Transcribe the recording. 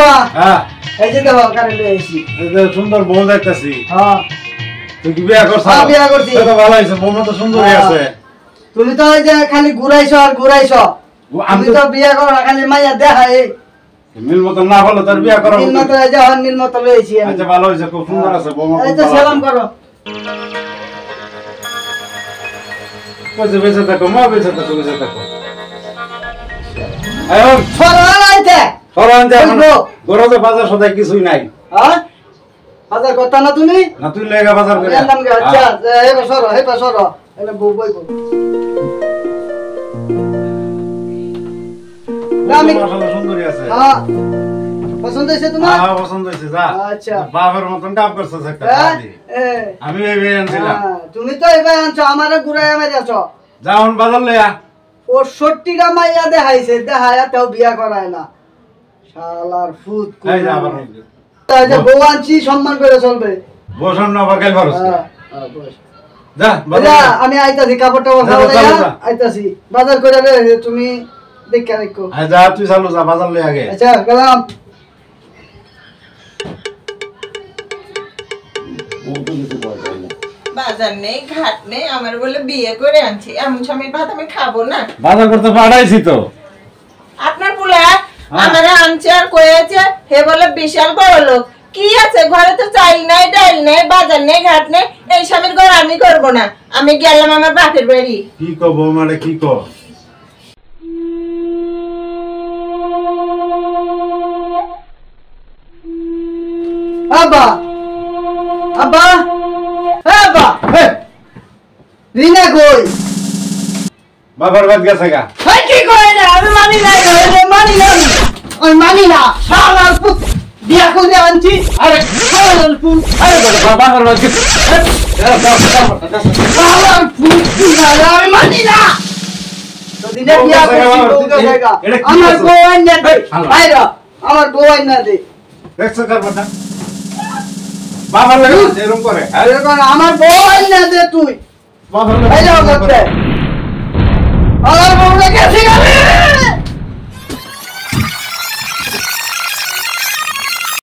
বাবা হ্যাঁ এই যে দেখো কারে লই আইছি এই যে সুন্দর বউ যাইতাছি হ্যাঁ তুই কি বিয়া করছ হ্যাঁ বিয়া করছি তো ভালো হইছে বউ তো সুন্দরই আছে তুমি তো ওই যে খালি ঘুরাইছো আর ঘুরাইছো আমি তো বিয়া করো খালি মাইয়া দেখাই মিল মত না হলো তোর বিয়া করো নীল মতো এই যে নীল মতো লইছি আমি আচ্ছা ভালো হইছে খুব সুন্দর আছে বউ এই তো সালাম করো কইছে বেঁচে থাকো মা বেঁচে থাকো আয়ো সরান আইতে সরান যা গরজে বাজার সদাই কিছুই নাই হ্যাঁ বাজার করতা না তুমি না তুই লেগা বাজার করে এলাম গে আচ্ছা হে বসরো এনে বউ বই গো আমি মাশাআল্লাহ সুন্দরী আছে হ্যাঁ পছন্দ হইছে তোমার হ্যাঁ পছন্দ হইছে যা আচ্ছা বাবার মতন কাম করছস একটা আমি এই বেয়ে আনছিলাম তুমি তো এবার আনছো আমারে ঘুরাই আমি যাচ্ছো যাওন বাজার লইয়া ৬৫টা মাইয়া দেখাইছে দেখায়া তাও বিয়া করায় না শালার ফুট এই যা আবার তাই যে বউ আনছি সম্মান করে চলবে বসন না বাকাল ভরস বস যা বাজার আমি আইতাছি কাপড়টা বসাবো যা, যা। আইতাছি বাজার করে রে তুমি দেখে রাখো হ্যাঁ যা তুই চালু যা বাজার লই আগে আচ্ছা গেলাম বাজার নেই ঘাট নেই আমার বলে বিয়ে করে আনছি এমন স্বামীর ভাত আমি খাবো না বাজার করতে পাঠাইছি তো আপনার পুলা আমারে আনছে আর কয়েছে হে বলে বিশাল বড় লোক কি আছে ঘরে তো চাল নাই ডাল নাই বাজার নেই ঘাট নেই এই স্বামীর ঘর আমি করবো না আমি গেলাম আমার বাপের বাড়ি কি কো বউ মানে কি কো আব্বা আব্বা আব্বা রিনা কই বাবার বাদ গেছে গা হাই কি কই না আমি মানি না আমি মানি না শালার পুত বিয়া করে আনছি আরে শালার পুত আরে বাবার বাদ গেছে শালার পুত আমি মানি না তো দিনে বিয়া করছি বউকে জায়গা আমার বউ আইনা দে বাইরা আমার বউ আইনা দে দেখছ কার কথা বাবার লাগে এরকম করে এরকম আমার বউ আইনা দে তুই বাবার বাইরা করতে আমার বউ লেগে গেছে